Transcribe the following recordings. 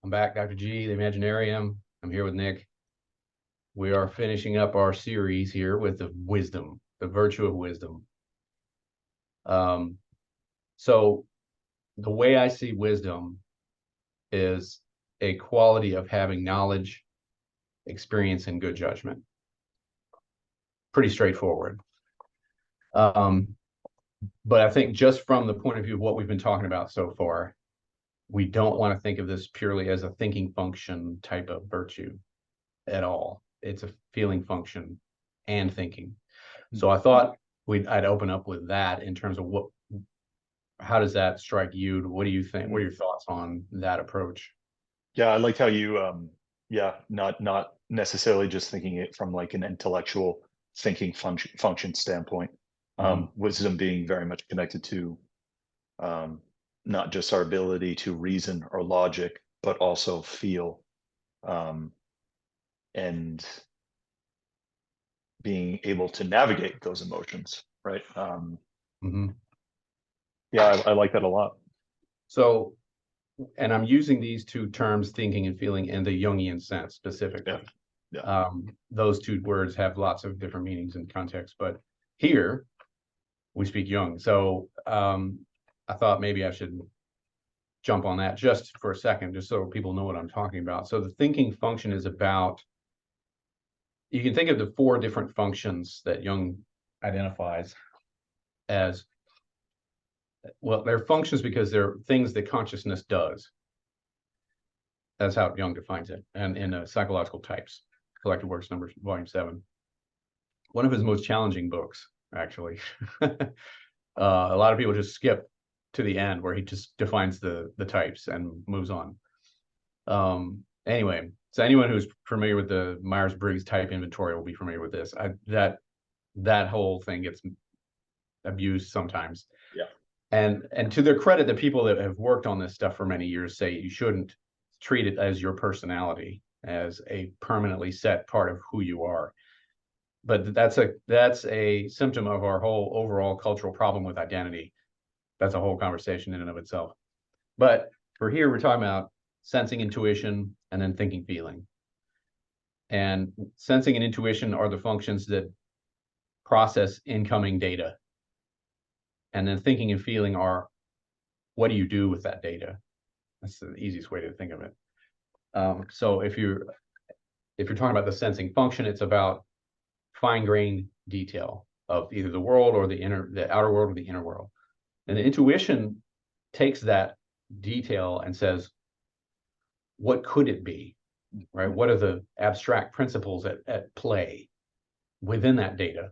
I'm back, Dr. G, the Imaginarium. I'm here with Nick. We are finishing up our series here with the wisdom, the virtue of wisdom. So the way I see wisdom is a quality of having knowledge, experience, and good judgment. Pretty straightforward. But I think just from the point of view of what we've been talking about so far, we don't want to think of this purely as a thinking function type of virtue at all. It's a feeling function and thinking. So I thought I'd open up with that in terms of how does that strike you? What do you think? What are your thoughts on that approach? Yeah, I liked how you, not necessarily just thinking it from like an intellectual thinking function standpoint. Wisdom being very much connected to not just our ability to reason or logic, but also feel, and being able to navigate those emotions, right? Yeah, I like that a lot. So, and I'm using these two terms, thinking and feeling, in the Jungian sense specifically. Yeah. Those two words have lots of different meanings and context, but here we speak Jung. So I thought maybe I should jump on that just for a second, just so people know what I'm talking about. So the thinking function is about, you can think of the four different functions that Jung identifies as, well, they're functions because they're things that consciousness does. That's how Jung defines it. And in Psychological Types, Collected Works, Volume 7. One of his most challenging books, actually. A lot of people just skip to the end where he just defines the types and moves on. Anyway, so anyone who's familiar with the Myers-Briggs type inventory will be familiar with this. That whole thing gets abused sometimes. Yeah. And to their credit, the people that have worked on this stuff for many years say you shouldn't treat it as your personality, as a permanently set part of who you are. But that's a symptom of our whole overall cultural problem with identity. That's a whole conversation in and of itself. But for here, we're talking about sensing, intuition, and then thinking, feeling. And sensing and intuition are the functions that process incoming data. And then thinking and feeling are, what do you do with that data? That's the easiest way to think of it. So if you're talking about the sensing function, it's about fine-grained detail of either the world or the outer world or the inner world. And the intuition takes that detail and says, what could it be, right? What are the abstract principles at play within that data?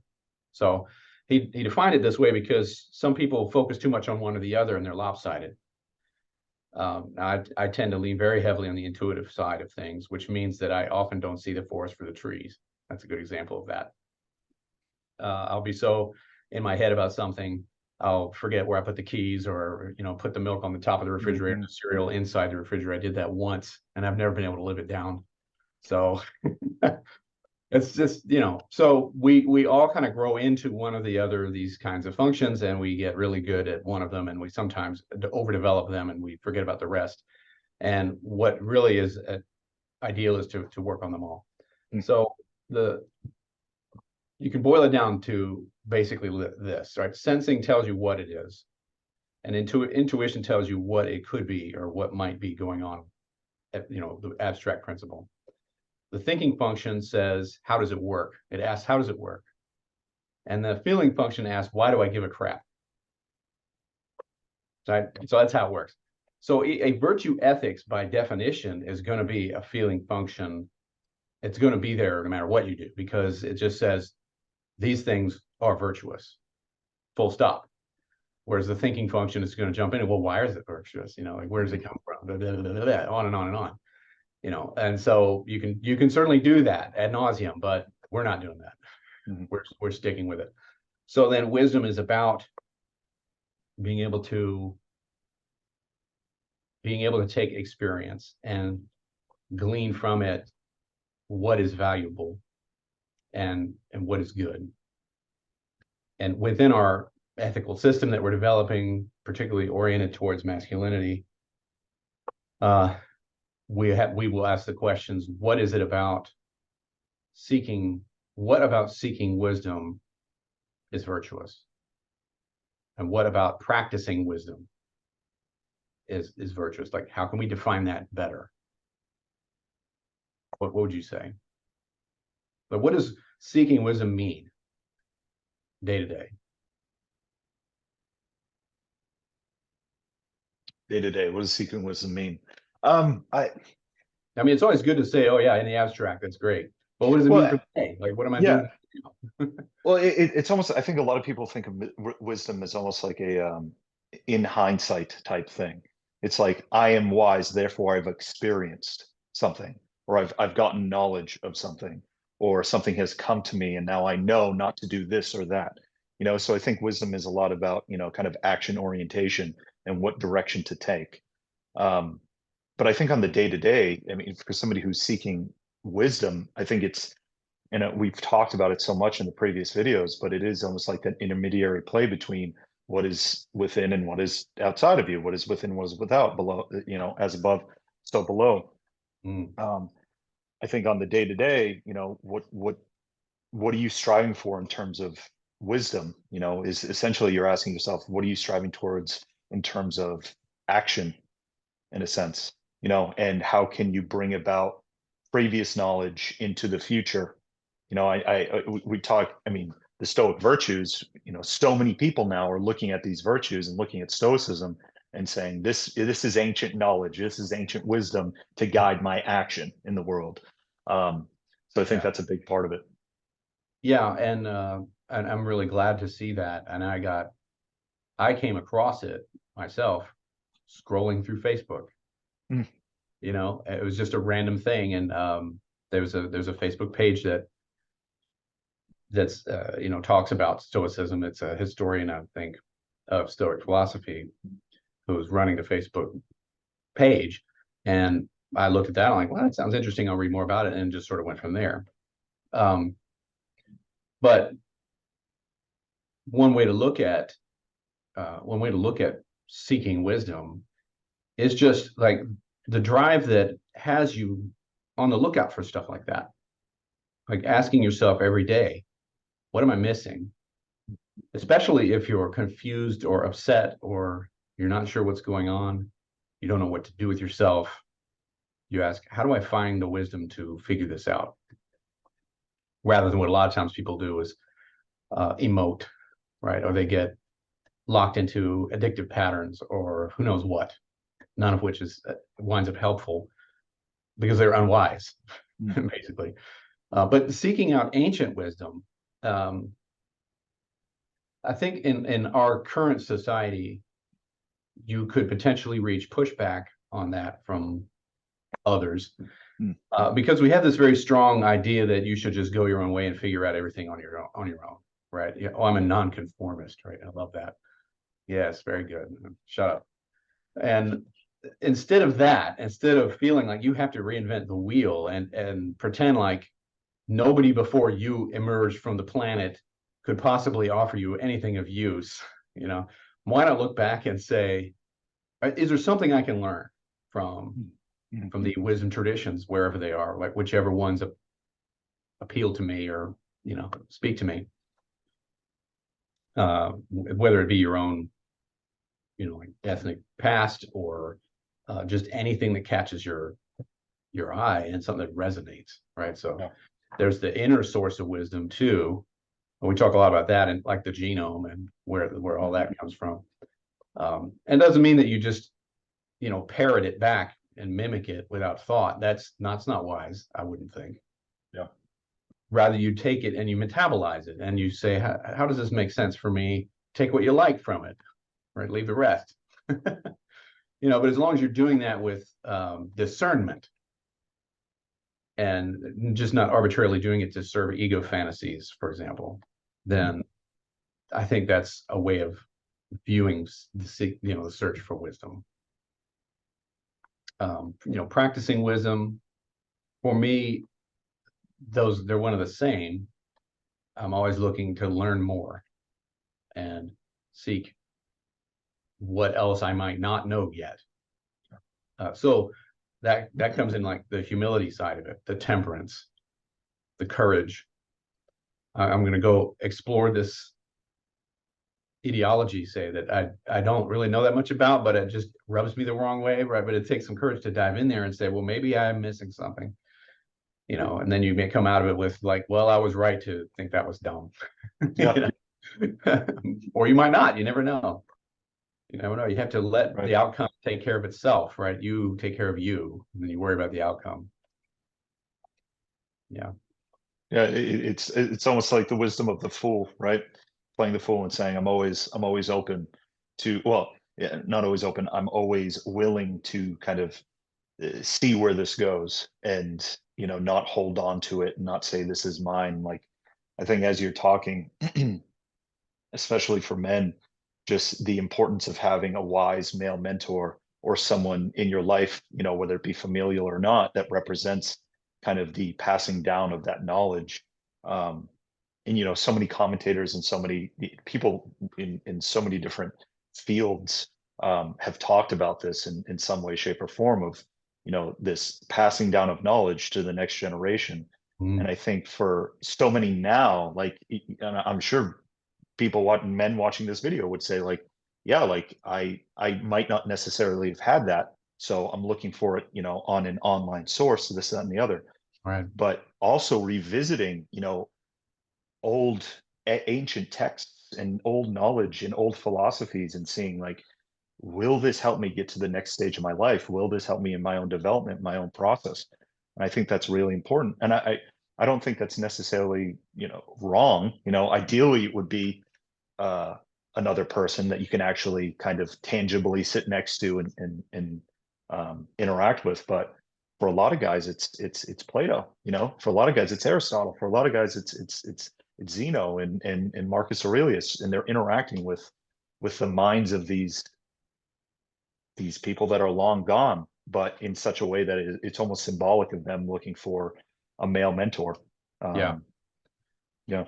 So he defined it this way because some people focus too much on one or the other and they're lopsided. I tend to lean very heavily on the intuitive side of things, which means that I often don't see the forest for the trees. That's a good example of that. I'll be so in my head about something, I'll forget where I put the keys, or put the milk on the top of the refrigerator, the cereal inside the refrigerator. I did that once, and I've never been able to live it down. So it's just, so we all kind of grow into one or the other of these kinds of functions, and we get really good at one of them, and we sometimes overdevelop them and we forget about the rest. And what really is ideal is to work on them all. So you can boil it down to basically this, right? Sensing tells you what it is, and intuition tells you what it could be or what might be going on at, the abstract principle. The thinking function says, how does it work? It asks, how does it work? And the feeling function asks, why do I give a crap? So that's how it works. So a virtue ethics, by definition, is going to be a feeling function. It's going to be there no matter what you do, because it just says these things are virtuous, full stop. Whereas the thinking function is going to jump in and, well, why is it virtuous? Like, where does it come from? Blah, blah, blah, blah, blah, on and on and on. And so you can certainly do that ad nauseum, but we're not doing that. We're sticking with it. So then wisdom is about being able to take experience and glean from it what is valuable and what is good. And within our ethical system that we're developing, particularly oriented towards masculinity, we will ask the questions, what is it about seeking, what about seeking wisdom is virtuous? And what about practicing wisdom is virtuous? Like, how can we define that better? What would you say? But what does seeking wisdom mean day to day? Day to day, what does seeking wisdom mean? I mean, it's always good to say, oh yeah, in the abstract, that's great. But what does it mean for Well, today? Like, what am I yeah. doing? Well, it's almost, I think a lot of people think of wisdom as almost like a in hindsight type thing. It's like, I am wise, therefore I've experienced something, or I've gotten knowledge of something, or something has come to me and now I know not to do this or that. So I think wisdom is a lot about, kind of action orientation and what direction to take. Um, but I think on the day to day, I mean, for somebody who's seeking wisdom, I think it's, we've talked about it so much in the previous videos, but it is almost like that intermediary play between what is within and what is outside of you, what is within, what is without, below, as above, so below. Mm. I think on the day to day, what are you striving for in terms of wisdom? Is essentially you're asking yourself, what are you striving towards in terms of action, in a sense, and how can you bring about previous knowledge into the future? We talk, I mean, the Stoic virtues, so many people now are looking at these virtues and looking at Stoicism and saying, this is ancient knowledge, this is ancient wisdom to guide my action in the world. So I think Yeah. that's a big part of it. Yeah, and I'm really glad to see that. And I came across it myself scrolling through Facebook. Mm. It was just a random thing, and there's a Facebook page that's talks about Stoicism. It's a historian, I think, of Stoic philosophy who's running the Facebook page, and I looked at that. I'm like, well, that sounds interesting. I'll read more about it, and just sort of went from there. But one way to look at seeking wisdom is just like the drive that has you on the lookout for stuff like that, like asking yourself every day, what am I missing? Especially if you're confused or upset or you're not sure what's going on, you don't know what to do with yourself. You ask, how do I find the wisdom to figure this out? Rather than what a lot of times people do is emote, right? Or they get locked into addictive patterns or who knows what, none of which is winds up helpful because they're unwise, basically. But seeking out ancient wisdom, I think in our current society, you could potentially reach pushback on that from others because we have this very strong idea that you should just go your own way and figure out everything on your own, right? Yeah, oh, I'm a nonconformist, right? I love that. Yes, very good. Shut up. And instead of feeling like you have to reinvent the wheel and pretend like nobody before you emerged from the planet could possibly offer you anything of use, why not look back and say, is there something I can learn from the wisdom traditions wherever they are, like whichever ones appeal to me or speak to me, whether it be your own like ethnic past or just anything that catches your eye and something that resonates, right? So there's the inner source of wisdom too. And we talk a lot about that and like the genome and where all that comes from. And doesn't mean that you just parrot it back and mimic it without thought. That's not wise, I wouldn't think. Yeah. Rather, you take it and you metabolize it and you say, how does this make sense for me? Take what you like from it, right? Leave the rest. But as long as you're doing that with discernment and just not arbitrarily doing it to serve ego fantasies, for example, then I think that's a way of viewing the search for wisdom. Practicing wisdom, for me, they're one of the same. I'm always looking to learn more and seek what else I might not know yet. So that comes in like the humility side of it, the temperance, the courage. I'm going to go explore this ideology, say that I don't really know that much about, but it just rubs me the wrong way, right? But it takes some courage to dive in there and say, well, maybe I'm missing something, and then you may come out of it with like, well, I was right to think that was dumb. Yeah. Or you might not, you never know. You never know. You have to let Right. the outcome take care of itself, right? You take care of you, and then you worry about the outcome. Yeah. Yeah, it's almost like the wisdom of the fool, right? Playing the fool and saying, I'm always open to, well, yeah, not always open. I'm always willing to kind of see where this goes, and not hold on to it and not say this is mine. Like, I think as you're talking, especially for men, just the importance of having a wise male mentor or someone in your life, whether it be familial or not, that represents kind of the passing down of that knowledge. Um, and so many commentators and so many people in so many different fields have talked about this in some way, shape, or form of this passing down of knowledge to the next generation. And Mm, I think for so many now, like, and I'm sure people watching, men watching this video, would say, like, yeah, like I might not necessarily have had that, so I'm looking for it on an online source, this, that, and the other. right. But also revisiting old ancient texts and old knowledge and old philosophies, and seeing, like, will this help me get to the next stage of my life? Will this help me in my own development, my own process? And I think that's really important. And I don't think that's necessarily wrong. Ideally it would be uh, another person that you can actually kind of tangibly sit next to and interact with. But for a lot of guys, it's Plato. For a lot of guys, it's Aristotle. For a lot of guys, it's Zeno and Marcus Aurelius, and they're interacting with the minds of these people that are long gone, but in such a way that it's almost symbolic of them looking for a male mentor. Yeah. Um, yeah.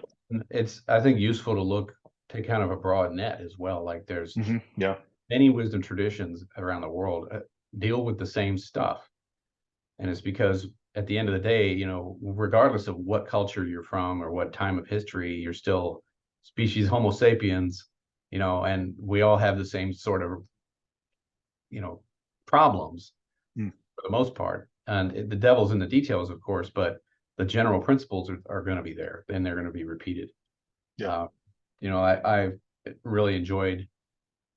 It's, I think, useful to look to kind of a broad net as well. Like there's Yeah. many wisdom traditions around the world deal with the same stuff. And it's because at the end of the day, regardless of what culture you're from or what time of history, you're still species Homo sapiens, and we all have the same sort of, you know, problems Mm. for the most part. And the devil's in the details, of course, but the general principles are going to be there, and they're going to be repeated. Yeah. Uh, I really enjoyed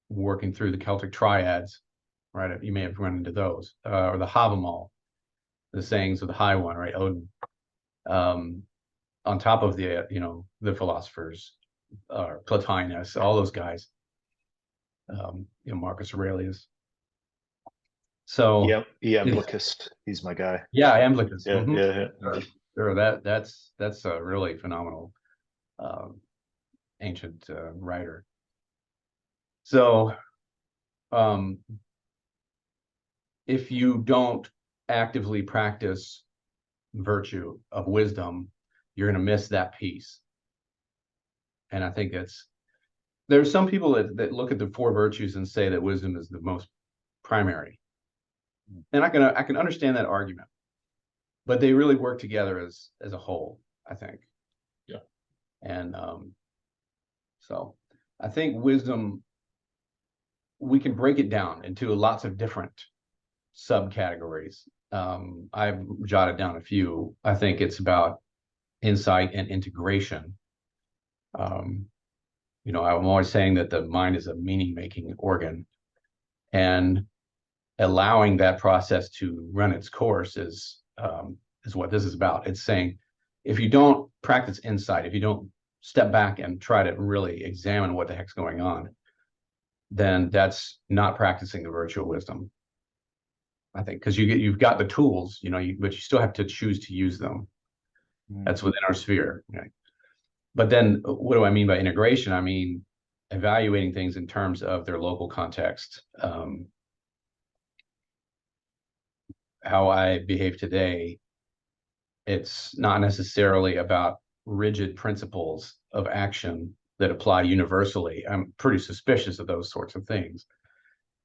working through the Celtic triads, right? You may have run into those, or the Havamal, the sayings of the High One, right? Odin. Um, on top of the philosophers, Plotinus, all those guys, Marcus Aurelius. So Yeah. Iamblichus, he's my guy. yeah, Iamblichus. Yeah. Yeah. Sure, that's a really phenomenal ancient writer. So um, if you don't actively practice virtue of wisdom, you're going to miss that piece. And I think there's some people that look at the four virtues and say that wisdom is the most primary. And I can understand that argument, but they really work together as a whole, I think. Yeah. And so I think wisdom, we can break it down into lots of different subcategories. I've jotted down a few. I think it's about insight and integration. Um, I'm always saying that the mind is a meaning-making organ, and allowing that process to run its course is what this is about. It's saying if you don't practice insight, if you don't step back and try to really examine what the heck's going on, then that's not practicing the virtual wisdom. I think because you've got the tools, but you still have to choose to use them. That's within our sphere. Right? But then what do I mean by integration? I mean evaluating things in terms of their local context. How I behave today, it's not necessarily about rigid principles of action that apply universally. I'm pretty suspicious of those sorts of things.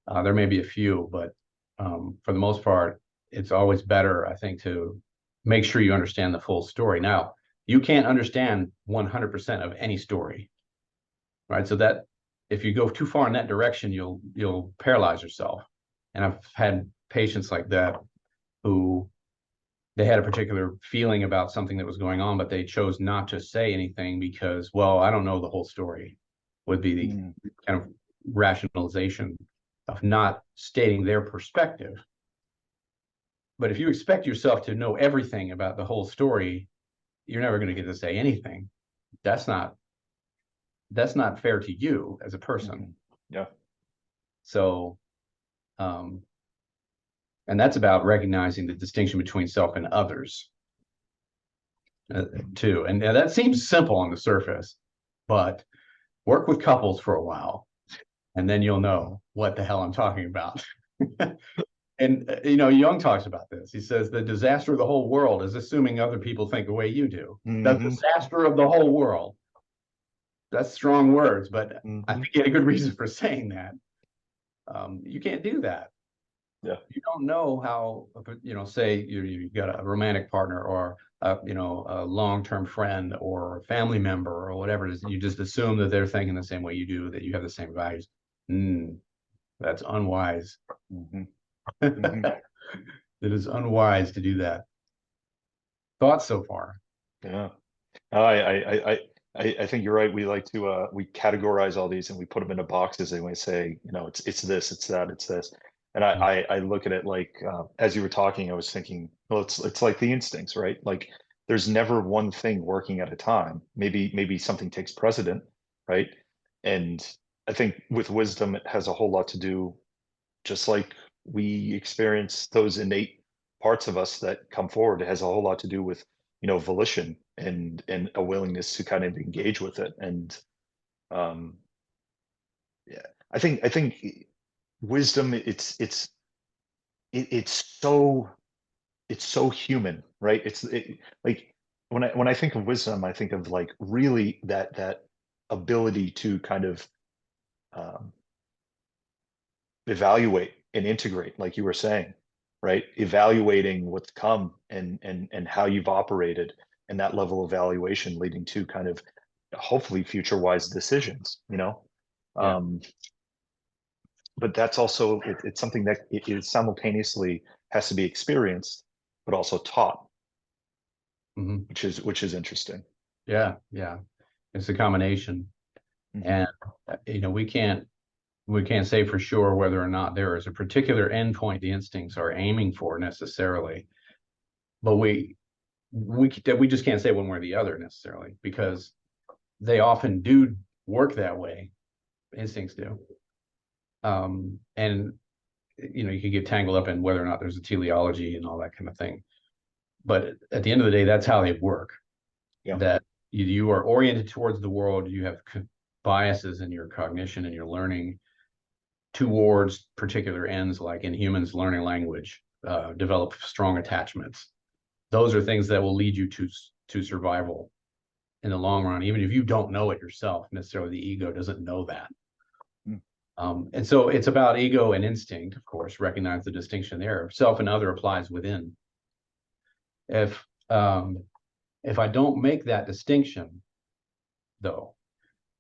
There may be a few, but for the most part, it's always better, I think, to make sure you understand the full story. Now, you can't understand 100% of any story, right? So that if you go too far in that direction, you'll paralyze yourself. And I've had patients like that who they had a particular feeling about something that was going on, but they chose not to say anything because, well, I don't know the whole story, would be the kind of rationalization of not stating their perspective. But if you expect yourself to know everything about the whole story, you're never going to get to say anything. That's not fair to you as a person. Yeah. So, and that's about recognizing the distinction between self and others, too. And that seems simple on the surface, but work with couples for a while, and then you'll know what the hell I'm talking about. And Jung talks about this. He says the disaster of the whole world is assuming other people think the way you do. The disaster of the whole world. That's strong words, but I think he had a good reason for saying that. You can't do that. Yeah. You don't know how, say you've got a romantic partner or a long-term friend or a family member or whatever it is. You just assume that they're thinking the same way you do, that you have the same values. That's unwise. It is unwise to do that. Thoughts so far? Yeah. I think you're right. We like to we categorize all these and we put them into boxes and we say, it's this, it's that, it's this. And I look at it like as you were talking, I was thinking, well, it's like the instincts, right? Like there's never one thing working at a time. Maybe something takes precedent, right? And I think with wisdom, it has a whole lot to do, just like we experience those innate parts of us that come forward. It has a whole lot to do with volition and a willingness to kind of engage with it. And yeah, I think wisdom, it's so human, right? Like when I think of wisdom, I think of like really that ability to kind of um, evaluate and integrate, like you were saying, right? Evaluating what's come and how you've operated, and that level of evaluation leading to kind of hopefully future wise decisions, Yeah. But that's also it's something that it is simultaneously has to be experienced but also taught, which is interesting. Yeah, it's a combination. And we can't say for sure whether or not there is a particular endpoint the instincts are aiming for necessarily, but we just can't say one way or the other necessarily, because they often do work that way. Instincts do. And you can get tangled up in whether or not there's a teleology and all that kind of thing. But at the end of the day, that's how they work. Yeah. That you are oriented towards the world. You have biases in your cognition and your learning towards particular ends, like in humans learning language, develop strong attachments. Those are things that will lead you to survival in the long run, even if you don't know it yourself necessarily. The ego doesn't know that. And so it's about ego and instinct, of course. Recognize the distinction there. Self and other applies within. If I don't make that distinction, though,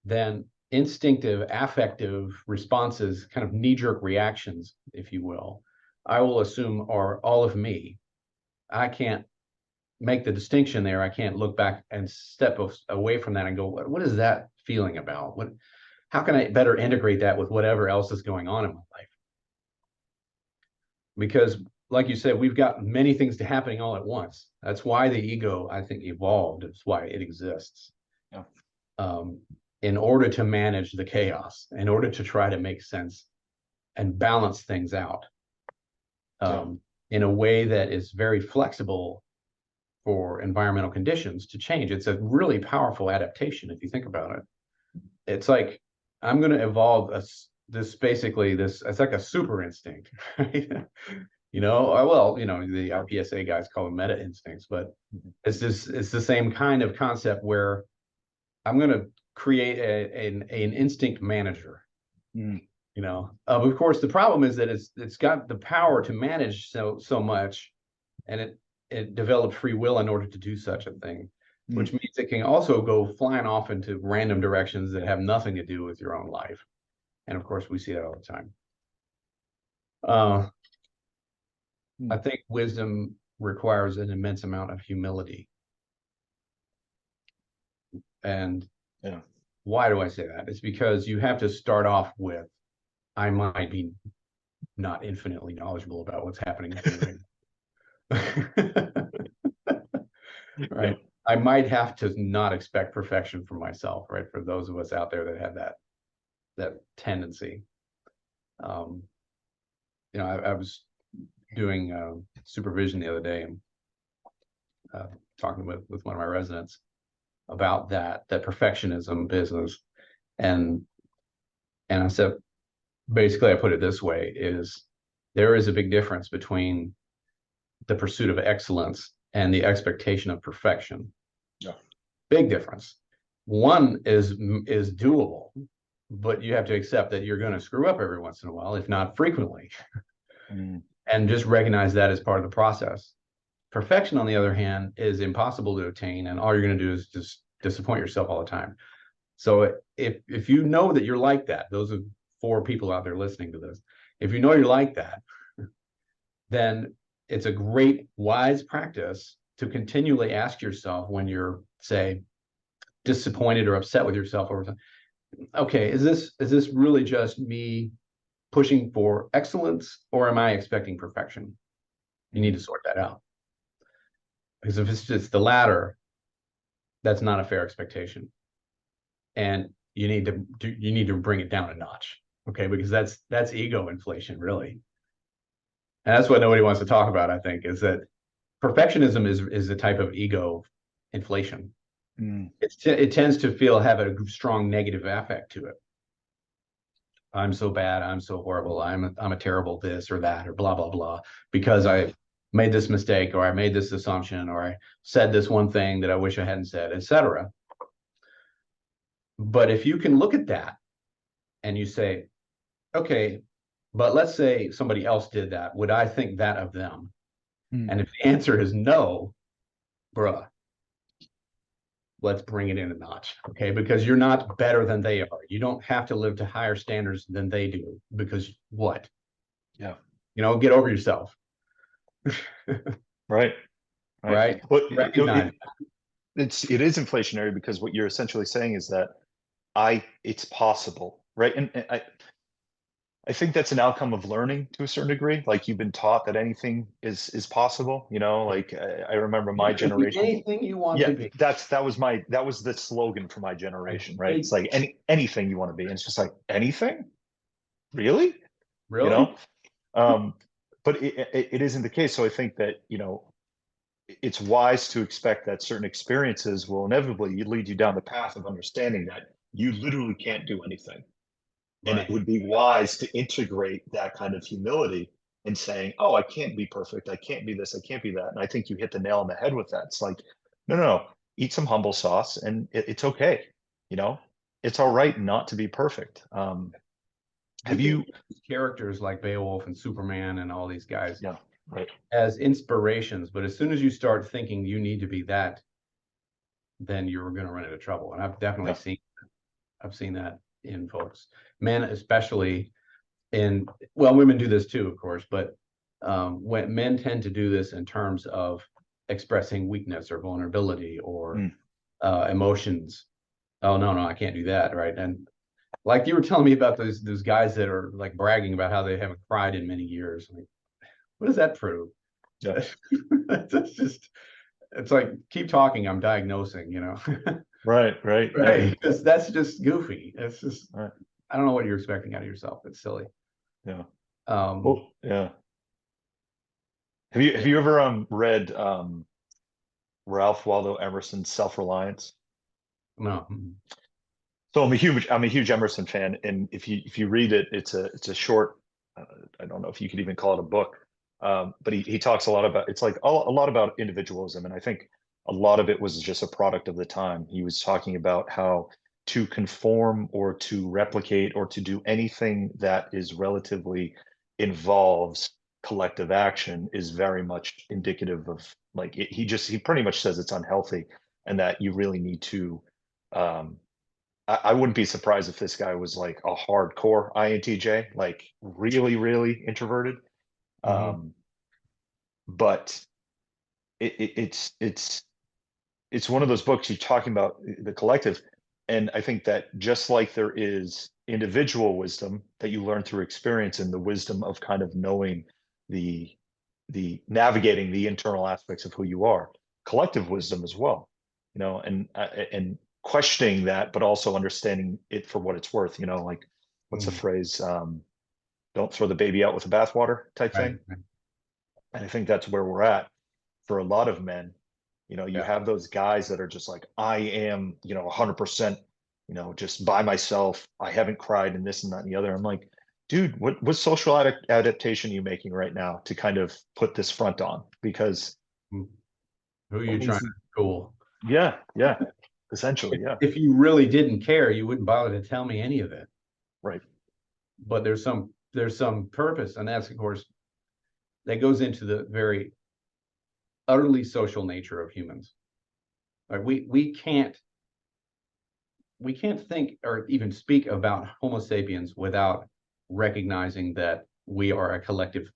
then instinctive affective responses, kind of knee-jerk reactions, if you will, I will assume are all of me. I can't make the distinction there. I can't look back and step away from that and go, what is that feeling about? How can I better integrate that with whatever else is going on in my life? Because like you said, we've got many things happening all at once. That's why the ego, I think, evolved. It's why it exists. Yeah. In order to manage the chaos, in order to try to make sense and balance things out in a way that is very flexible for environmental conditions to change. It's a really powerful adaptation if you think about it. It's like, I'm going to evolve it's like a super instinct, right? The IPSA guys call them meta instincts, but it's the same kind of concept where I'm going to create an instinct manager. you know. Of course, the problem is that it's got the power to manage so much, and it developed free will in order to do such a thing, which means it can also go flying off into random directions that have nothing to do with your own life. And of course, we see that all the time. I think wisdom requires an immense amount of humility. And Yeah. why do I say that? It's because you have to start off with, I might be not infinitely knowledgeable about what's happening with me. Right. Yeah. I might have to not expect perfection from myself, right? For those of us out there that have that tendency. You know, I was doing supervision the other day and talking with one of my residents about that perfectionism business, and I said, basically, I put it this way: is there is a big difference between the pursuit of excellence and the expectation of perfection. Yeah. Big difference. One is doable, but you have to accept that you're going to screw up every once in a while, if not frequently, and just recognize that as part of the process. Perfection, on the other hand, is impossible to attain, and all you're going to do is just disappoint yourself all the time. So if you know that you're like that, those are 4 people out there listening to this. If you know you're like that, then it's a great, wise practice to continually ask yourself when you're, say, disappointed or upset with yourself over time, okay, is this really just me pushing for excellence, or am I expecting perfection? You need to sort that out. Because if it's just the latter, that's not a fair expectation. And you need to bring it down a notch. Okay, because that's ego inflation, really. And that's what nobody wants to talk about, I think, is that perfectionism is a type of ego inflation. It tends to have a strong negative affect to it. I'm so bad, I'm so horrible, I'm a terrible this or that or blah blah blah because I made this mistake, or I made this assumption, or I said this one thing that I wish I hadn't said, etc. But if you can look at that and you say, okay, but let's say somebody else did that, would I think that of them? And if the answer is no, bruh, let's bring it in a notch, okay? Because you're not better than they are. You don't have to live to higher standards than they do, because what? Yeah. You know, get over yourself. Right. Right? Well, Recognize it is inflationary, because what you're essentially saying is that it's possible, right? And I think that's an outcome of learning to a certain degree. Like, you've been taught that anything is possible, you know, like I remember my you can be generation. anything you want Yeah, to be. that was the slogan for my generation, right? It's like anything you want to be. And it's just like, anything? Really? You Really? know? But it isn't the case. So I think that, you know, it's wise to expect that certain experiences will inevitably lead you down the path of understanding that you literally can't do anything. And it would be wise to integrate that kind of humility in saying, oh, I can't be perfect. I can't be this. I can't be that. And I think you hit the nail on the head with that. It's like, no. Eat some humble sauce, and it's okay. You know, it's all right not to be perfect. Have you? Characters like Beowulf and Superman and all these guys, Yeah, right. as inspirations, but as soon as you start thinking you need to be that, then you're going to run into trouble. And I've definitely seen that in folks, men especially. And well, women do this too, of course, but when men tend to do this in terms of expressing weakness or vulnerability or emotions. Oh no, I can't do that, right? And like you were telling me about those guys that are like bragging about how they haven't cried in many years. Like, what does that prove? Yeah. That's just, it's like, keep talking, I'm diagnosing, you know. Right. Right. That's just goofy. It's just, Right. I don't know what you're expecting out of yourself. It's silly. Yeah. Um, Yeah. Have you ever read Ralph Waldo Emerson's Self-Reliance? no. So I'm a huge Emerson fan, and if you read it, it's a short. I don't know if you could even call it a book, but he talks a lot about, it's like a lot about individualism, and I think a lot of it was just a product of the time. He was talking about how to conform or to replicate or to do anything that is relatively involves collective action is very much indicative of like he pretty much says it's unhealthy and that you really need to I wouldn't be surprised if this guy was like a hardcore INTJ, like really, really introverted. Mhm. But it's one of those books you're talking about the collective, and I think that just like there is individual wisdom that you learn through experience and the wisdom of kind of knowing the navigating the internal aspects of who you are, collective wisdom as well, you know, and questioning that, but also understanding it for what it's worth, you know, like what's the Mm. phrase? Don't throw the baby out with the bathwater type thing. Right. Right. And I think that's where we're at for a lot of men. You know, you Yeah. have those guys that are just like, I am, you know, 100%, you know, just by myself. I haven't cried and this and that and the other. I'm like, dude, what social adaptation are you making right now to kind of put this front on? Because Mm. Who are that you trying means, to fool? yeah, yeah, essentially, yeah, If you really didn't care, you wouldn't bother to tell me any of it. right. But there's some purpose, and that's of course that goes into the very utterly social nature of humans. Like we can't think or even speak about Homo sapiens without recognizing that we are a collective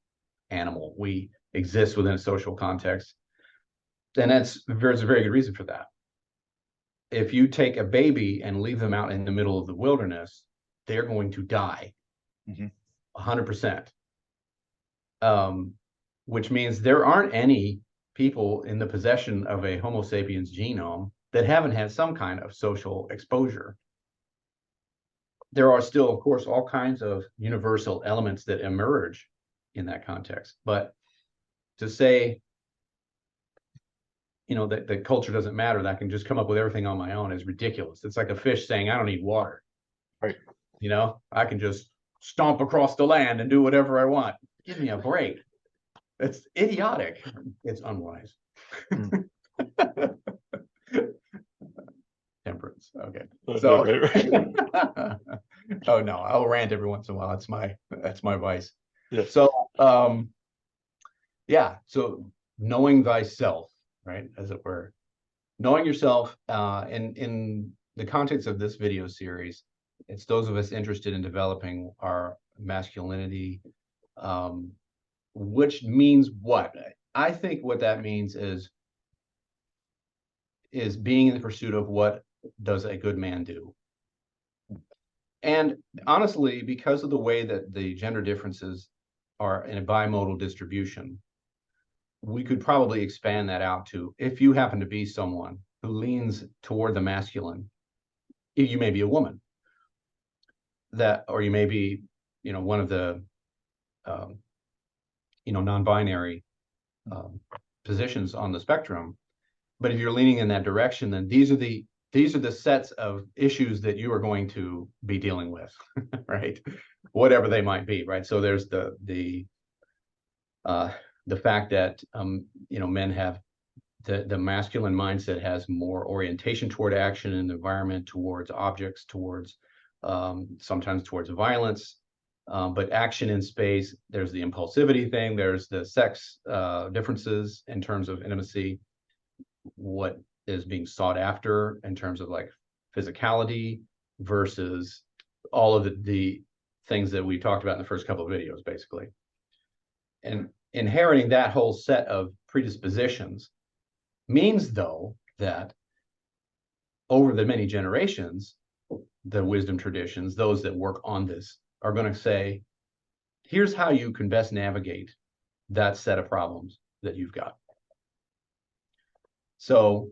animal. We exist within a social context, and there's a very good reason for that. If you take a baby and leave them out in the middle of the wilderness, they're going to die Hmm. 100%. Which means there aren't any people in the possession of a Homo sapiens genome that haven't had some kind of social exposure. There are still, of course, all kinds of universal elements that emerge in that context. But to say, that culture doesn't matter, that I can just come up with everything on my own is ridiculous. It's like a fish saying, I don't need water. Right. I can just stomp across the land and do whatever I want. Give me a break. It's idiotic. It's unwise. Mm. Temperance. Okay. Right, So, right, right. oh no, I'll rant every once in a while. That's my vice. Yeah. So, yeah. So knowing thyself, right, as it were, knowing yourself, in the context of this video series, it's those of us interested in developing our masculinity, which means what? I think what that means is being in the pursuit of what does a good man do. And honestly, because of the way that the gender differences are in a bimodal distribution, we could probably expand that out to, if you happen to be someone who leans toward the masculine, you may be a woman, or you may be, one of the, um, non-binary positions on the spectrum. But if you're leaning in that direction, then these are the sets of issues that you are going to be dealing with, right? Whatever they might be, right? So there's the fact that men have the masculine mindset has more orientation toward action and environment, towards objects, towards sometimes towards violence, but action in space. There's the impulsivity thing. There's the sex differences in terms of intimacy, what is being sought after in terms of like physicality versus all of the things that we talked about in the first couple of videos, basically. And inheriting that whole set of predispositions means, though, that over the many generations, the wisdom traditions, those that work on this, are going to say, here's how you can best navigate that set of problems that you've got. So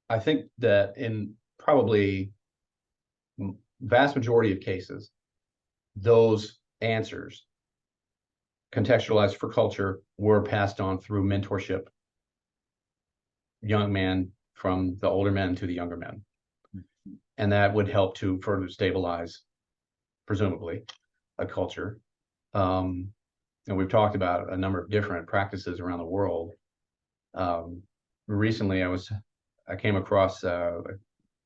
I think that in probably vast majority of cases, those answers contextualized for culture were passed on through mentorship, young men from the older men to the younger men. And that would help to further stabilize, presumably, a culture. And we've talked about a number of different practices around the world. Recently, I came across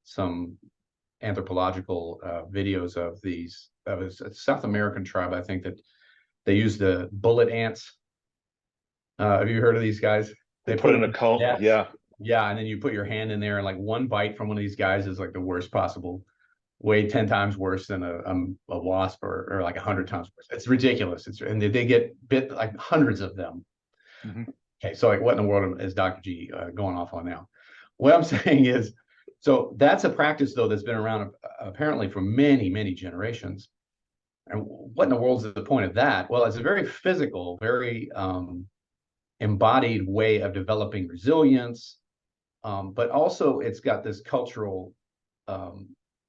some anthropological videos of these, of a South American tribe, I think, that they use the bullet ants. Have you heard of these guys? They put in a cone. nets. Yeah. Yeah, and then you put your hand in there, and like one bite from one of these guys is like the worst possible, way 10 times worse than a wasp, or like 100 times worse. It's ridiculous. And they get bit like hundreds of them. Mhm. Okay, so like what in the world is Dr. G going off on now? What I'm saying is, so that's a practice though that's been around apparently for many, many generations. And what in the world is the point of that? Well, it's a very physical, very embodied way of developing resilience, but also it's got this cultural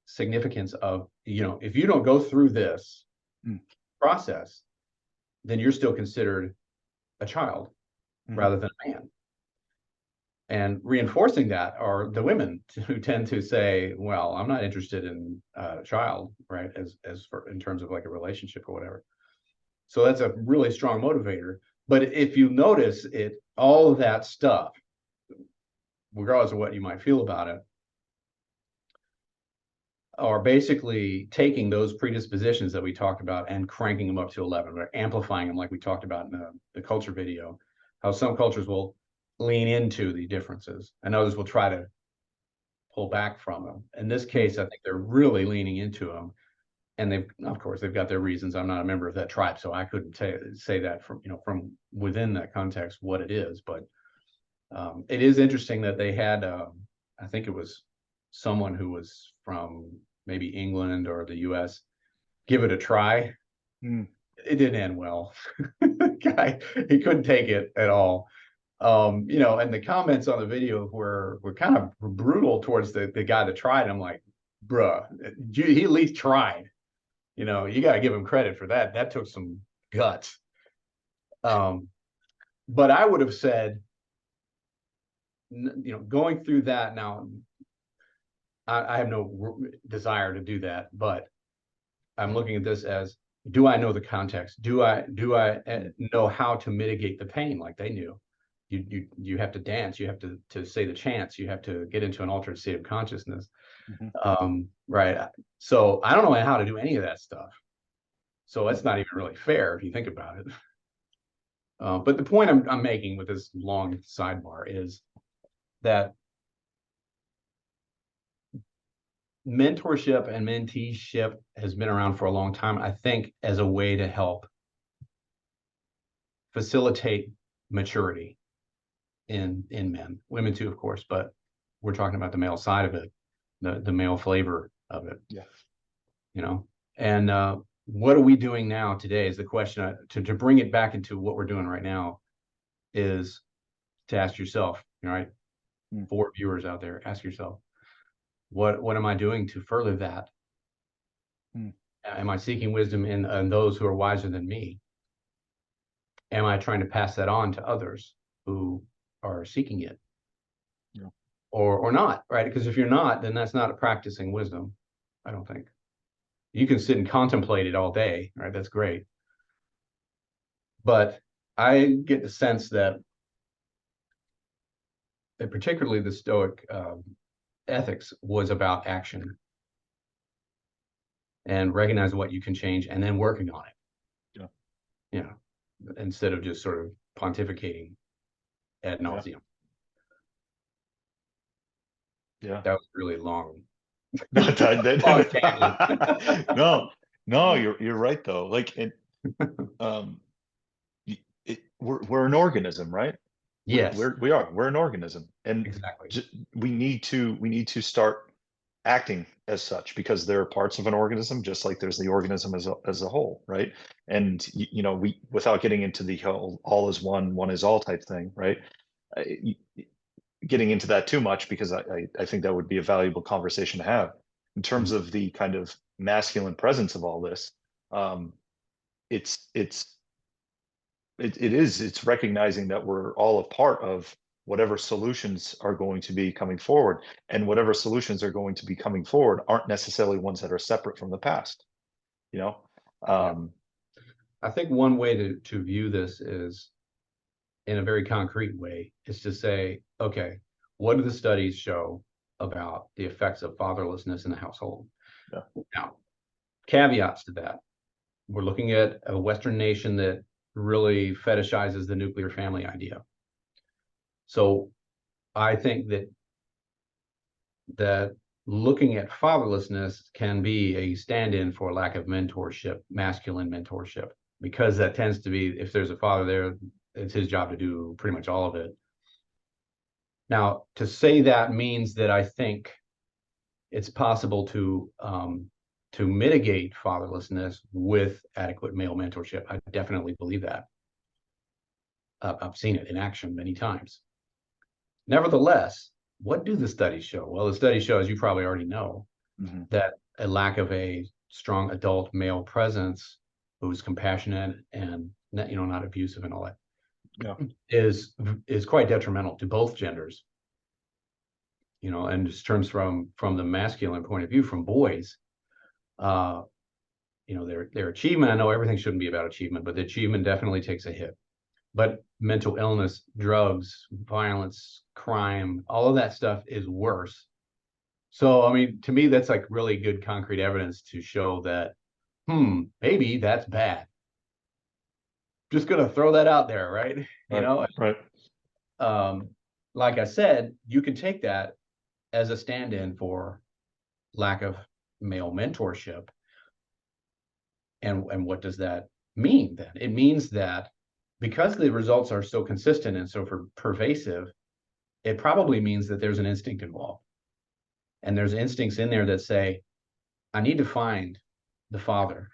significance of, if you don't go through this process, then you're still considered a child rather than a man. And reinforcing that are the women who tend to say, well, I'm not interested in a child, right? As for in terms of like a relationship or whatever. So that's a really strong motivator. But if you notice it, all of that stuff, regardless of what you might feel about it, are basically taking those predispositions that we talked about and cranking them up to 11, or amplifying them, like we talked about in the culture video, how some cultures will lean into the differences and others will try to pull back from them. In this case, I think they're really leaning into them. And of course, they've got their reasons. I'm not a member of that tribe, so I couldn't say that from within that context what it is. But it is interesting that they had, I think it was someone who was from maybe England or the US, give it a try. It didn't end well. Guy, he couldn't take it at all. And the comments on the video were kind of brutal towards the guy that tried. I'm like, bruh, he at least tried. You got to give him credit for that. That took some guts. But I would have said, going through that now, I have no desire to do that, but I'm looking at this as, do I know the context? Do I know how to mitigate the pain like they knew? You have to dance, you have to say the chants, you have to get into an altered state of consciousness. Right. So I don't know how to do any of that stuff. So that's not even really fair if you think about it. But the point I'm making with this long sidebar is that mentorship and menteeship has been around for a long time, I think, as a way to help facilitate maturity in men, women too, of course, but we're talking about the male side of it, the male flavor of it. Yeah. And what are we doing now today is the question. To bring it back into what we're doing right now is to ask yourself, right? For viewers out there, ask yourself, what am I doing to further that? Am I seeking wisdom in those who are wiser than me? Am I trying to pass that on to others who are seeking it? Yeah. Or not, right? Because if you're not, then that's not a practicing wisdom, I don't think. You can sit and contemplate it all day, right? That's great. But I get the sense that particularly the Stoic ethics was about action and recognize what you can change and then working on it. Yeah. Instead of just sort of pontificating ad nauseum. Yeah. That was really long. No, you're right though. Like we're an organism, right? Yes. We're an organism, and exactly. we need to start acting as such, because there are parts of an organism just like there's the organism as a whole, right? And we, without getting into the whole all is one is all type thing, right? Getting into that too much, because I think that would be a valuable conversation to have in terms of the kind of masculine presence of all this. It's recognizing that we're all a part of whatever solutions are going to be coming forward, and whatever solutions are going to be coming forward aren't necessarily ones that are separate from the past. I think one way to view this is in a very concrete way is to say, okay, what do the studies show about the effects of fatherlessness in the household. Yeah. Now, caveats to that. We're looking at a Western nation that really fetishizes the nuclear family idea. So I think that looking at fatherlessness can be a stand-in for lack of mentorship, masculine mentorship, because that tends to be, if there's a father there, it's his job to do pretty much all of it. Now, to say that means that I think it's possible to mitigate fatherlessness with adequate male mentorship. I definitely believe that. I've seen it in action many times. Nevertheless, what do the studies show? Well, the studies show, as you probably already know, that a lack of a strong adult male presence who's compassionate and not abusive and all that is quite detrimental to both genders. And just terms from the masculine point of view, from boys, their achievement. I know everything shouldn't be about achievement, but the achievement definitely takes a hit. But mental illness, drugs, violence, crime, all of that stuff is worse. So, I mean, to me, that's like really good concrete evidence to show that, maybe that's bad. Just gonna throw that out there, right? Right. Like I said, you can take that as a stand-in for lack of male mentorship. And what does that mean then? It means that because the results are so consistent and so pervasive, it probably means that there's an instinct involved. And there's instincts in there that say, I need to find the father.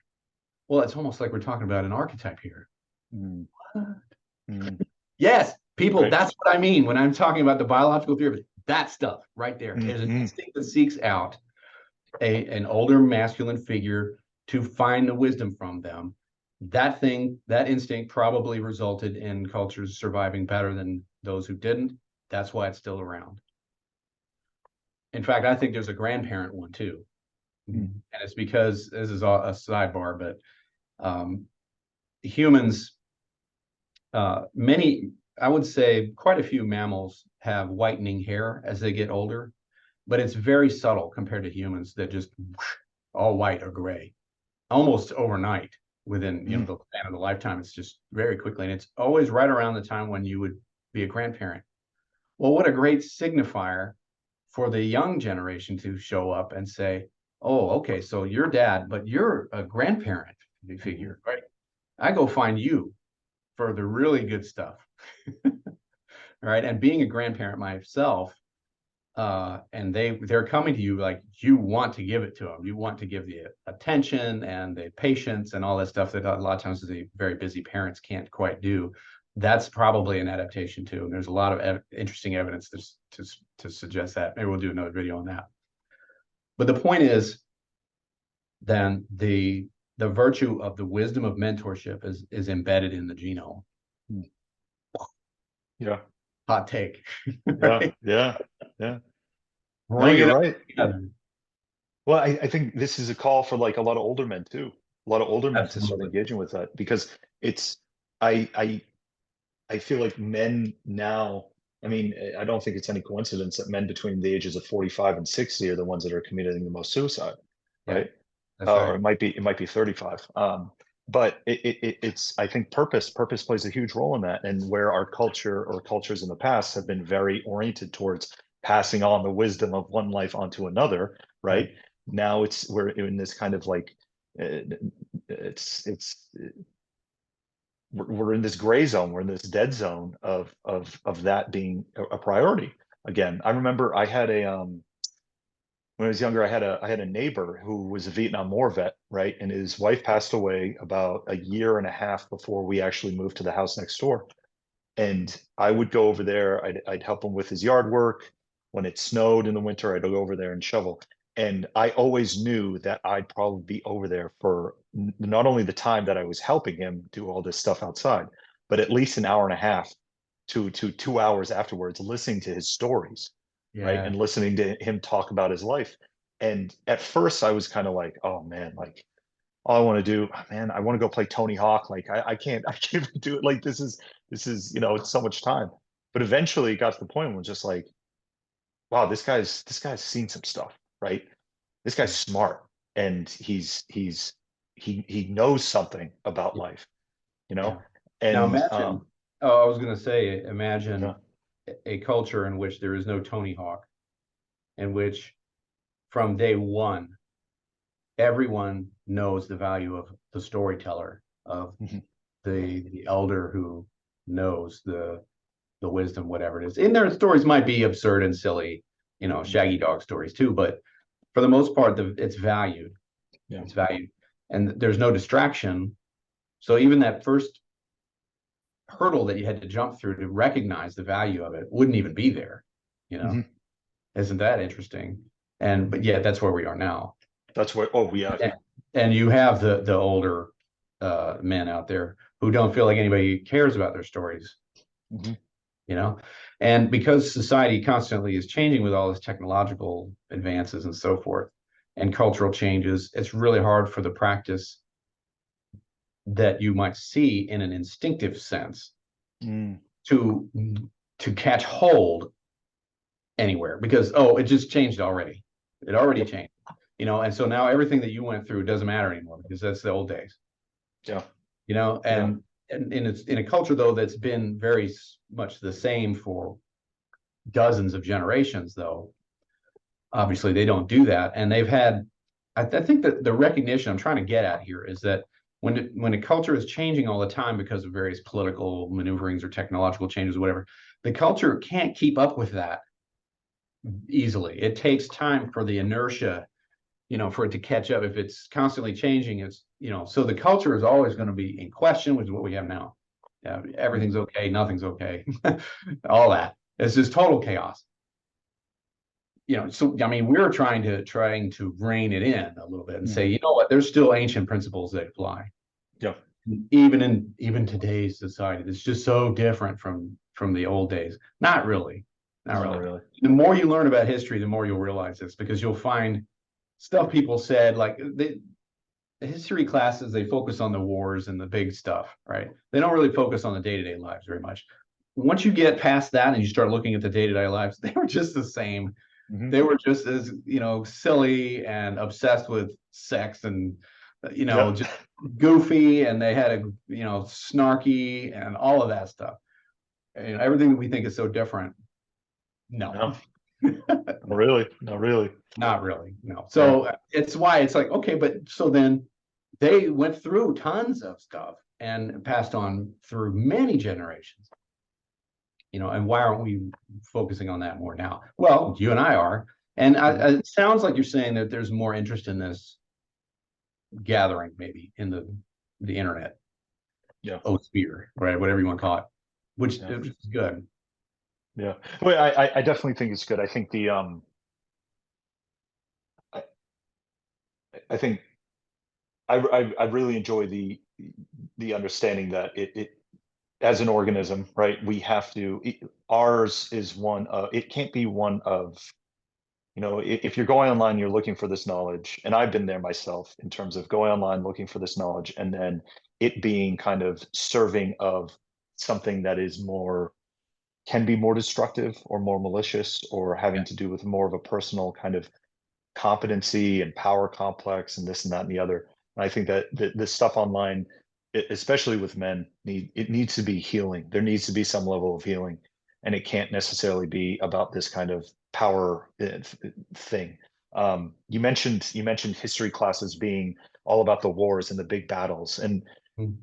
Well, it's almost like we're talking about an archetype here. Yes, people, right. That's what I mean when I'm talking about the biological theory. That stuff right there. There's an instinct that seeks out an older masculine figure to find the wisdom from them. That instinct probably resulted in cultures surviving better than those who didn't. That's why it's still around. In fact, I think there's a grandparent one too. And it's because, this is a sidebar, but humans, I would say quite a few mammals have whitening hair as they get older, but it's very subtle compared to humans that just all white or gray almost overnight within the span of the lifetime. It's just very quickly, and it's always right around the time when you would be a grandparent. Well, what a great signifier for the young generation to show up and say, oh, okay, so you're dad, but you're a grandparent figure, right? I go find you for the really good stuff. Right. And being a grandparent myself, and they're coming to you like you want to give it to them. You want to give the attention and the patience and all that stuff that a lot of times the very busy parents can't quite do. That's probably an adaptation too. And there's a lot of interesting evidence to suggest that. Maybe we'll do another video on that. But the point is, then the virtue of the wisdom of mentorship is embedded in the genome. Yeah. Hot take. Right? Yeah. No, you're right. Well, I think this is a call for like a lot of older men too. A lot of older men to start engaging with that, because it's I feel like men now, I mean, I don't think it's any coincidence that men between the ages of 45 and 60 are the ones that are committing the most suicide, right? That's right. Or it might be 35. But it's I think purpose plays a huge role in that, and where our culture or cultures in the past have been very oriented towards passing on the wisdom of one life onto another, right? Now we're in this kind of like we're in this gray zone, we're in this dead zone of that being a priority. Again, I remember I had when I was younger, I had a neighbor who was a Vietnam War vet, right? And his wife passed away about a year and a half before we actually moved to the house next door. And I would go over there, I'd help him with his yard work. When it snowed in the winter, I'd go over there and shovel. And I always knew that I'd probably be over there for not only the time that I was helping him do all this stuff outside, but at least an hour and a half to 2 hours afterwards, listening to his stories, right? And listening to him talk about his life. And at first I was kind of like, oh man, like all I want to do, man, I want to go play Tony Hawk. Like I can't do it. Like this is, it's so much time. But eventually it got to the point where it's just like, wow, this guy's seen some stuff, right? This guy's smart, and he knows something about Yeah. life, Yeah. Now and imagine, oh, I was going to say, yeah. imagine a culture in which there is no Tony Hawk, in which from day one, everyone knows the value of the storyteller, of Mhm. the elder who knows the wisdom, whatever it is. And their stories might be absurd and silly, Mhm. Shaggy Dog stories too, but for the most part, it's valued. Yeah. It's valued, and there's no distraction. So even that first hurdle that you had to jump through to recognize the value of it wouldn't even be there. You know, Mhm. isn't that interesting? And but yeah, that's where we are now. That's where, oh, we have. And you have the older men out there who don't feel like anybody cares about their stories, Mhm. you know. And because society constantly is changing with all this technological advances and so forth, and cultural changes, it's really hard for the practice that you might see in an instinctive sense Mm. to to catch hold anywhere, because it just changed already. It already Yep. changed, and so now everything that you went through doesn't matter anymore because that's the old days. Yeah. Yeah. And it's in a culture though that's been very much the same for dozens of generations. Though obviously they don't do that, and they've had. I think that the recognition I'm trying to get at here is that when a culture is changing all the time because of various political maneuverings or technological changes or whatever, the culture can't keep up with that easily. It takes time for the inertia, for it to catch up. If it's constantly changing, so the culture is always going to be in question, which is what we have now. Yeah, everything's okay, nothing's okay, all that. It's just total chaos. So I mean, we're trying to rein it in a little bit and say, Mhm. you know what, there's still ancient principles that apply, Yeah. even today's society. It's just so different from the old days. Not really, not Not really. really. The more you learn about history, the more you'll realize this, because you'll find stuff people said, like the history classes, they focus on the wars and the big stuff, right? They don't really focus on the day-to-day lives very much. Once you get past that and you start looking at the day-to-day lives, they were just the same. Mhm. They were just as, silly and obsessed with sex and, Yep. just goofy, and they had snarky and all of that stuff. And everything that we think is so different. No, No, not really. Not really. not really. No. Yeah. So it's why it's like, okay, but so then they went through tons of stuff and passed on through many generations, and why aren't we focusing on that more now? Well, you and I are. And Mhm. it sounds like you're saying that there's more interest in this gathering, maybe in the internet, Yeah. sphere, right? Whatever you want to call it, which Yeah. is good. Yeah. Well, I definitely think it's good. I think I, I think I really enjoy the understanding that it as an organism, right? We have to. Ours is one of. It can't be one of. If you're going online, you're looking for this knowledge, and I've been there myself in terms of going online looking for this knowledge, and then it being kind of serving of something that is more can be more destructive or more malicious or Yeah. having to do with more of a personal kind of competency and power complex and this and that and the other. And I think that the stuff online, especially with men, it needs to be healing. There needs to be some level of healing, and it can't necessarily be about this kind of power thing. You mentioned history classes being all about the wars and the big battles, and Mm.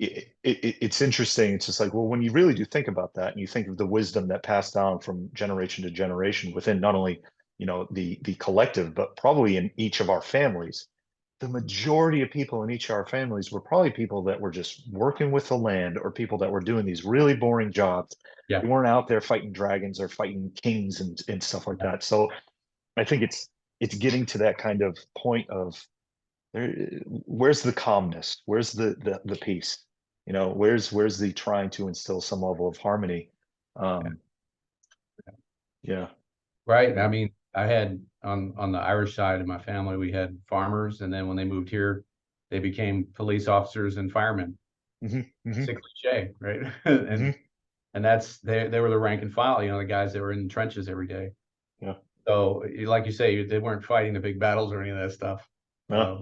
it's interesting. It's just like, well, when you really do think about that and you think of the wisdom that passed down from generation to generation within not only the collective, but probably in each of our families, the majority of people in each of our families were probably people that were just working with the land or people that were doing these really boring jobs. Yeah. They weren't out there fighting dragons or fighting kings and stuff like that. So I think it's getting to that kind of point of there, where's the calmness? Where's the peace? Where's the trying to instill some level of harmony? Yeah. Um, yeah. Right. I Yeah. mean, I had on the Irish side of my family, we had farmers, and then when they moved here, they became police officers and firemen. Hmm. It's Hmm. a cliche, right? Hmm. And that's they were the rank and file, the guys that were in the trenches every day. Yeah. So, like you say, they weren't fighting the big battles or any of that stuff. Yeah.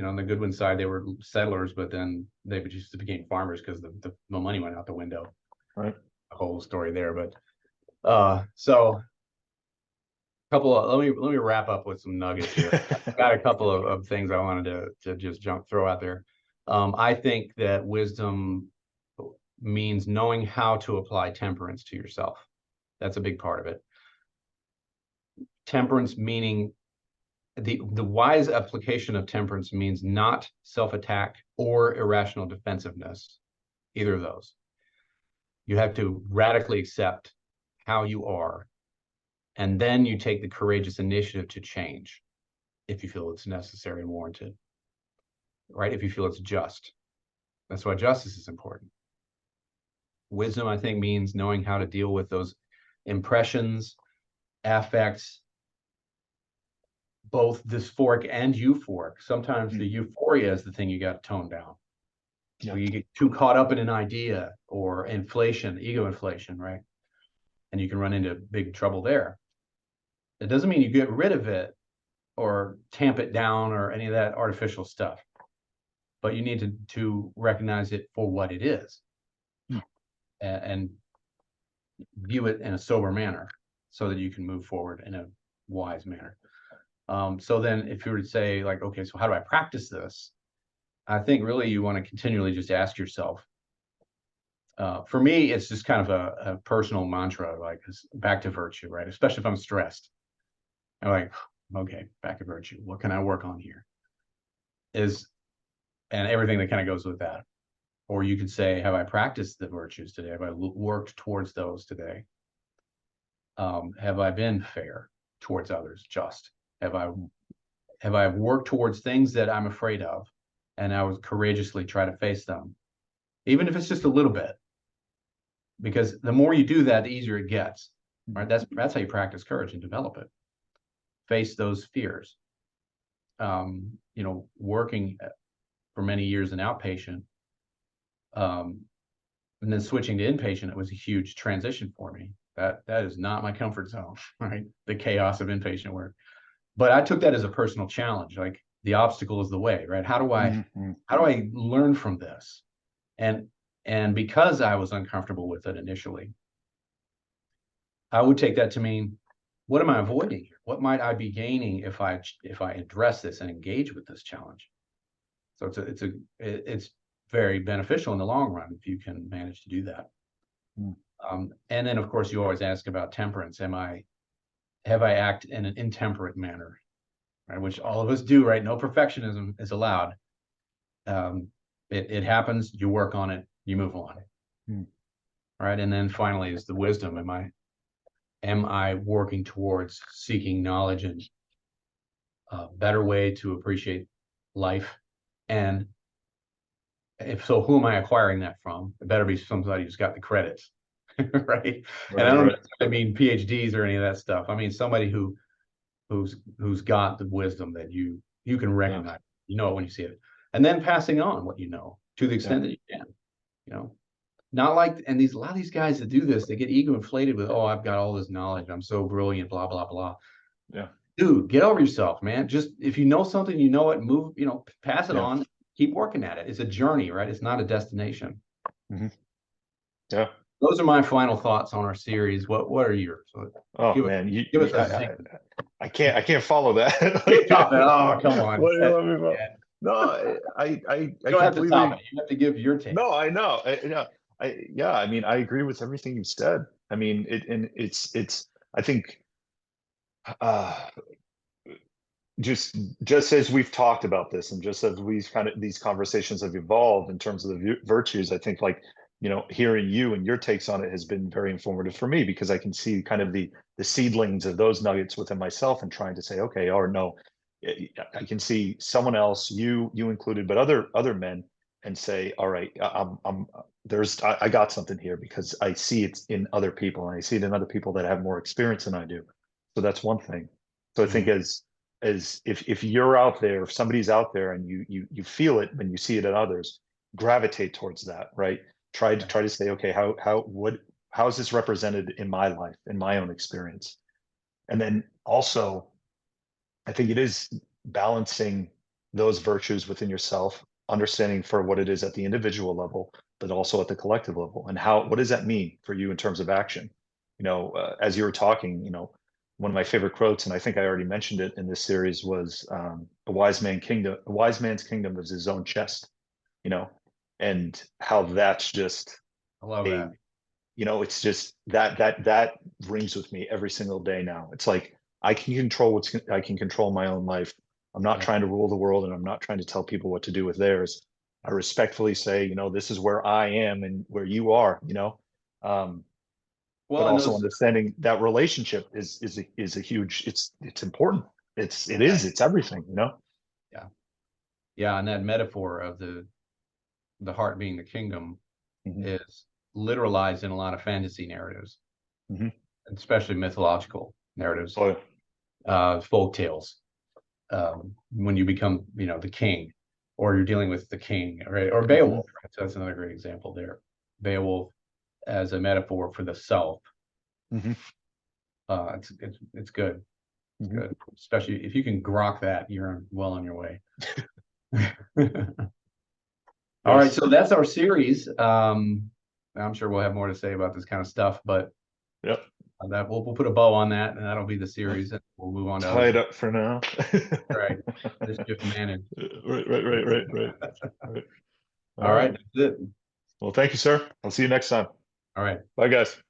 On the Goodwyn side, they were settlers, but then they just became farmers because the money went out the window. Right. The whole story there, but so let me wrap up with some nuggets here. I got a couple of things I wanted to just throw out there. I think that wisdom means knowing how to apply temperance to yourself. That's a big part of it. Temperance meaning the wise application of temperance means not self-attack or irrational defensiveness, either of those. You have to radically accept how you are, and then you take the courageous initiative to change if you feel it's necessary and warranted, right? If you feel it's just. That's why justice is important. Wisdom, I think, means knowing how to deal with those impressions, affects, both dysphoric and euphoric. Sometimes the euphoria is the thing you got to tone down. Yeah. Where you get too caught up in an idea or inflation, ego inflation, right? And you can run into big trouble there. It doesn't mean you get rid of it or tamp it down or any of that artificial stuff, but you need to recognize it for what it is, and view it in a sober manner so that you can move forward in a wise manner. So then if you were to say, like, okay, so how do I practice this? I think really you want to continually just ask yourself. For me, it's just kind of a personal mantra, like back to virtue, right? Especially if I'm stressed. I'm like, okay, back to virtue. What can I work on here? And everything that kind of goes with that. Or you could say, have I practiced the virtues today? Have I worked towards those today? Have I been fair towards others, just? Have I worked towards things that I'm afraid of, and I would courageously try to face them, even if it's just a little bit? Because the more you do that, the easier it gets. Right? That's how you practice courage and develop it. Face those fears. Working for many years in outpatient, and then switching to inpatient, it was a huge transition for me. That is not my comfort zone, right? The chaos of inpatient work. But I took that as a personal challenge. Like, the obstacle is the way, right? How do I learn from this? And because I was uncomfortable with it initially, I would take that to mean, what am I avoiding here? What might I be gaining if I address this and engage with this challenge? So it's very beneficial in the long run if you can manage to do that. And then, of course, you always ask about temperance. Have I act in an intemperate manner, right? Which all of us do, right? No perfectionism is allowed. It happens. You work on it. You move on. Right. And then finally is the wisdom. Am I working towards seeking knowledge and a better way to appreciate life? And if so, who am I acquiring that from? It better be somebody who's got the credits, right? And I don't necessarily mean PhDs or any of that stuff. I mean somebody who's got the wisdom that you can recognize. You know it when you see it, and then passing on what you know to the extent that you can. Not like, and a lot of these guys that do this, they get ego inflated with, oh, I've got all this knowledge, I'm so brilliant, blah blah blah. Yeah. Dude, get over yourself, man. Just, if you know something, you know it, move, pass it on, keep working at it. It's a journey, right? It's not a destination. Yeah. Those are my final thoughts on our series. What are yours? Oh man, give us I can't follow that. Oh, come on. What do you want me about? No, I don't have to completely. top it. You have to give your take. No, I know. I mean, I agree with everything you said. I mean, it's. I think, just as we've talked about this, and just as these conversations have evolved in terms of the virtues, I think, like, hearing you and your takes on it has been very informative for me, because I can see kind of the seedlings of those nuggets within myself, and trying to say, okay, or no, I can see someone else, you included, but other men, and say, all right, I got something here, because I see it in other people, and I see it in other people that have more experience than I do. So that's one thing. So I think, as if you're out there, if somebody's out there, and you feel it when you see it in others, gravitate towards that, right? Try to say, okay, how is this represented in my life, in my own experience? And then also, I think it is balancing those virtues within yourself, understanding for what it is at the individual level, but also at the collective level. And what does that mean for you in terms of action? As you were talking, one of my favorite quotes, and I think I already mentioned it in this series, was a wise man's kingdom is his own chest, and how that's just I love a, that. it's just that rings with me every single day now. It's like I can control my own life. I'm not Yeah. trying to rule the world, and I'm not trying to tell people what to do with theirs. I respectfully say, this is where I am and where you are, um, but Well, and also those, understanding that relationship is a huge, it's important. right. It's everything, Yeah. Yeah. And that metaphor of the heart being the kingdom Mhm. is literalized in a lot of fantasy narratives, Mhm. especially mythological narratives, Oh, folk tales. When you become, the king, or you're dealing with the king, right? Or mhm. Beowulf. Right? So that's another great example there. Beowulf as a metaphor for the self. Mhm. It's good. It's Mhm. good, especially if you can grok that, you're well on your way. All right, Yes. so that's our series. I'm sure we'll have more to say about this kind of stuff, but Yep. that we'll put a bow on that, and that'll be the series, and we'll move on to other Tie it things. up for now. All right, mischief managed. Right. All All right, right. that's it. Well, thank you, sir. I'll see you next time. All right. Bye, guys.